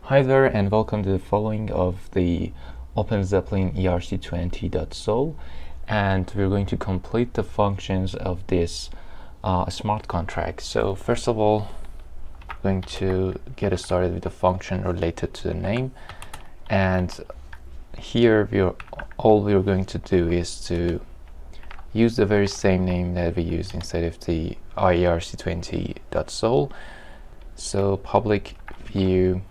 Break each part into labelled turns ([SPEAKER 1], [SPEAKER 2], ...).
[SPEAKER 1] Hi there, and welcome to the following of the Openzeppelin ERC20.sol, and we're going to complete the functions of this smart contract. So first of all, I'm going to get started with the function related to the name, and here all we're going to do is to use the very same name that we used inside of the ERC20.sol. So public view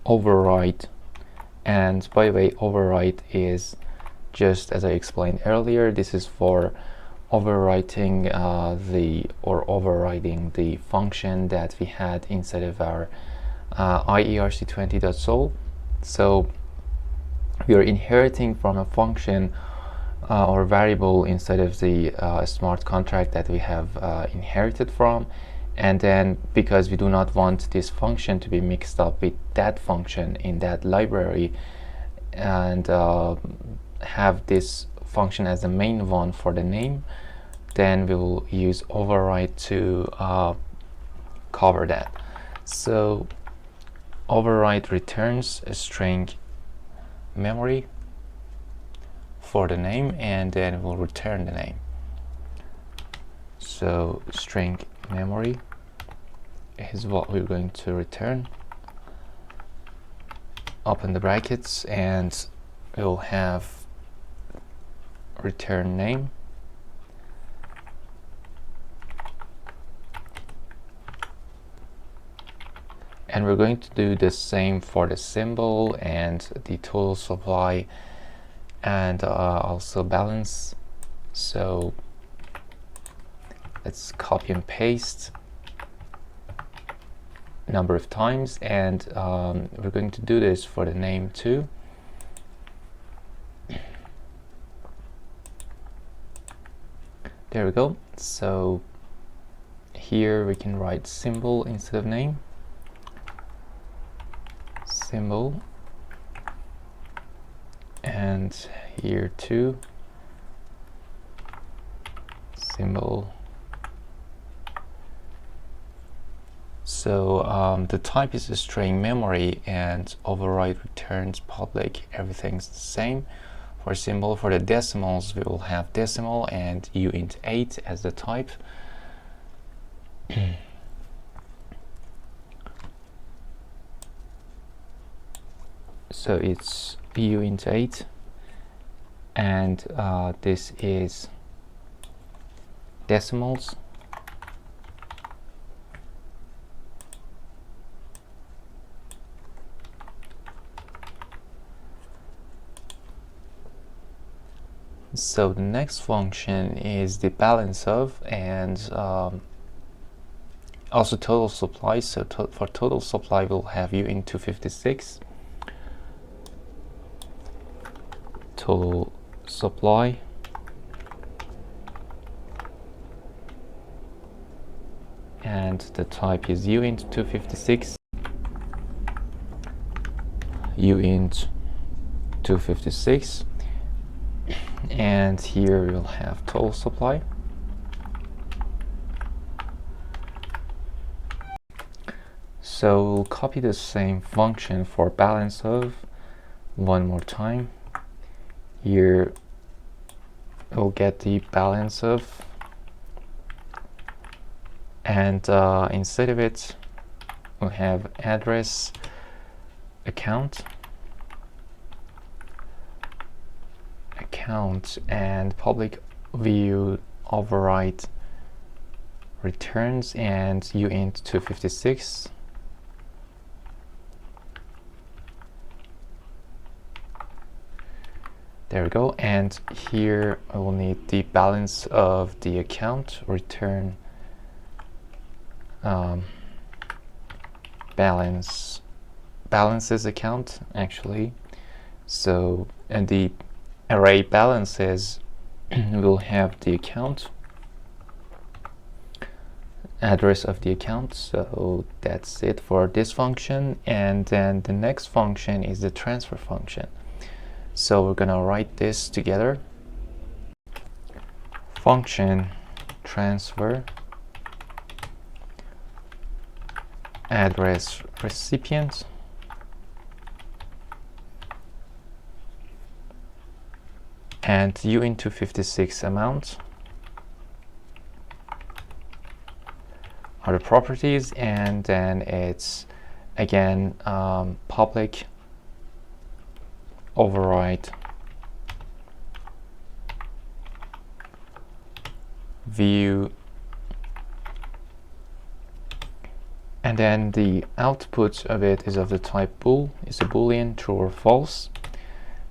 [SPEAKER 1] override, and by the way, override is just as I explained earlier, this is for overwriting overriding the function that we had inside of our IERC20.sol. So we are inheriting from a function or variable inside of the smart contract that we have inherited from, and then because we do not want this function to be mixed up with that function in that library and have this function as the main one for the name, then we will use override to cover that. So override returns a string memory for the name, and then we'll return the name. So string memory is what we're going to return. Open the brackets, and we'll have return name, and we're going to do the same for the symbol and the total supply and also balance. So let's copy and paste number of times, and we're going to do this for the name too. There we go. So here we can write symbol instead of name. Symbol, and here too symbol. So the type is a string memory, and override returns public. Everything's the same. For symbol, for the decimals, we will have decimal and uint8 as the type. So it's uint8, and this is decimals. So the next function is the balance of, and also total supply. So for total supply, we'll have uint256. Total supply, and the type is uint256. uint256. And here we'll have total supply. So we'll copy the same function for balance of one more time. Here we'll get the balance of, and instead of it we'll have address account, and public view override returns and uint256. There we go. And here I will need the balance of the account, return balances account actually. So, and the array balances will have the account, address of the account. So that's it for this function. And then the next function is the transfer function. So we're gonna write this together. Function transfer address recipient, and uint256 amount are the properties, and then it's again public override view, and then the output of it is of the type bool, is a boolean, true or false.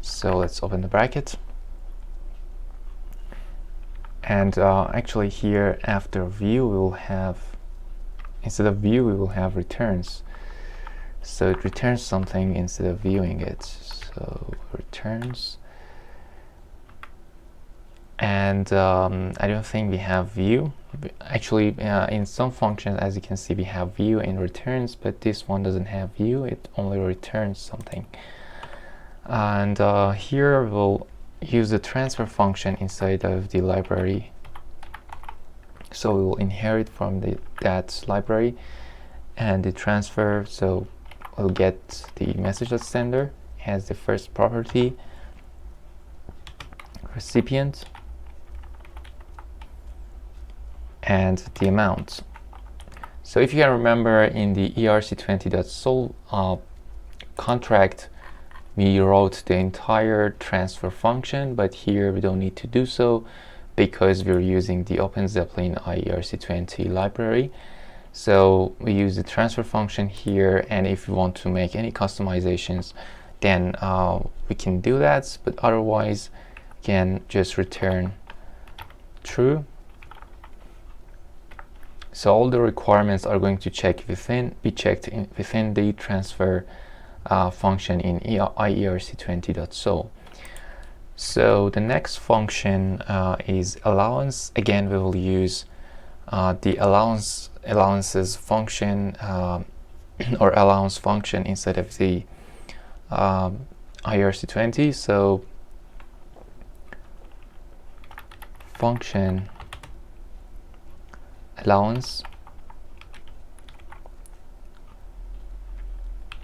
[SPEAKER 1] So let's open the bracket, and actually here after view we will have, instead of view we will have returns, so it returns something instead of viewing it. So returns, and I don't think we have view. Actually in some functions, as you can see, we have view in returns, but this one doesn't have view, it only returns something. And here we'll use the transfer function inside of the library, so we will inherit from that library and the transfer. So we'll get the message.sender as the first property, recipient, and the amount. So if you can remember, in the erc20.sol contract we wrote the entire transfer function, but here we don't need to do so because we're using the Openzeppelin IERC20 library. So we use the transfer function here, and if we want to make any customizations, then we can do that, but otherwise we can just return true. So all the requirements are going to be checked within the transfer function in IERC20.sol. So the next function is allowance. Again, we will use the allowances function or allowance function instead of the IERC20. So function allowance,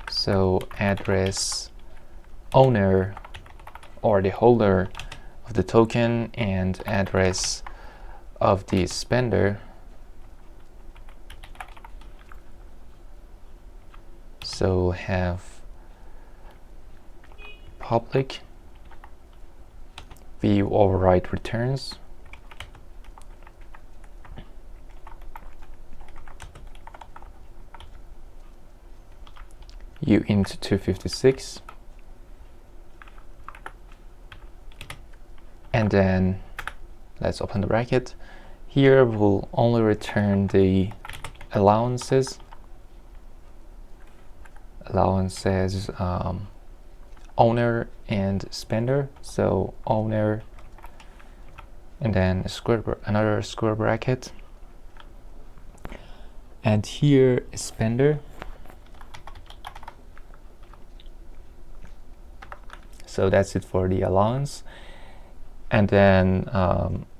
[SPEAKER 1] so address owner or the holder of the token and address of the spender. So have public view override returns, uint256, and then let's open the bracket. Here we'll only return the allowances owner and spender. So owner, and then another square bracket, and here spender. So that's it for the allowance, and then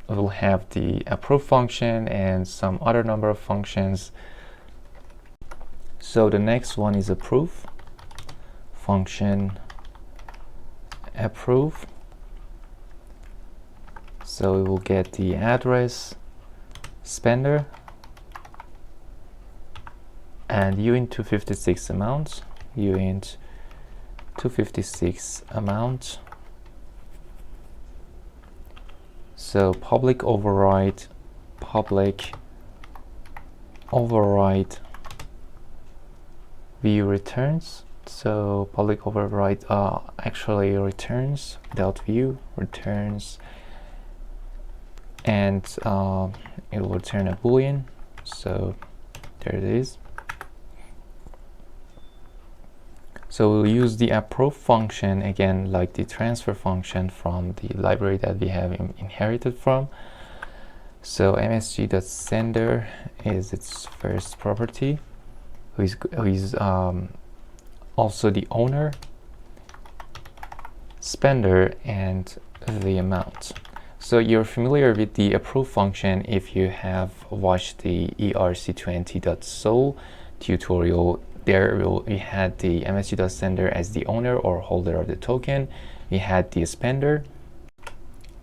[SPEAKER 1] we'll have the approve function and some other number of functions. So the next one is approve function, approve. So we will get the address, spender, and uint256 amount, uint256 amount. So public override view returns. So public override actually returns without view, returns, and it will return a boolean. So there it is. So we'll use the approve function again, like the transfer function from the library that we have inherited from. So msg.sender is its first property, who is also the owner, spender, and the amount. So you're familiar with the approve function if you have watched the erc20.sol tutorial. There we had the msg.sender as the owner or holder of the token. We had the spender,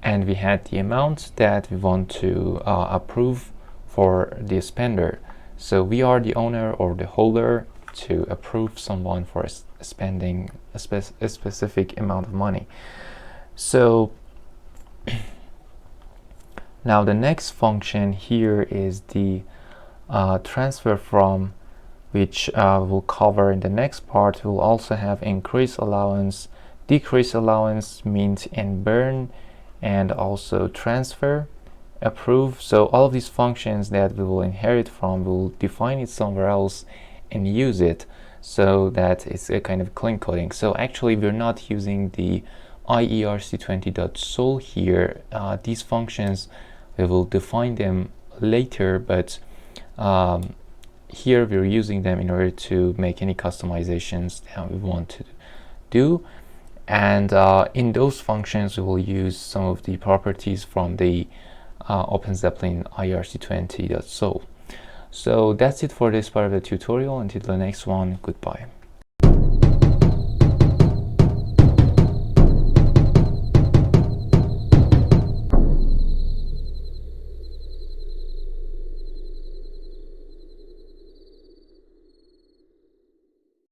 [SPEAKER 1] and we had the amount that we want to approve for the spender. So we are the owner or the holder to approve someone for spending a specific amount of money. So now the next function here is the transfer from, which we'll cover in the next part. We'll also have increase allowance, decrease allowance, mint and burn, and also transfer, approve. So all of these functions that we will inherit from, we'll define it somewhere else and use it, so that it's a kind of clean coding. So actually we're not using the IERC20.sol here. These functions, we will define them later, but here we're using them in order to make any customizations that we want to do. And in those functions, we will use some of the properties from the Openzeppelin IERC20.sol. So that's it for this part of the tutorial. Until the next one, goodbye.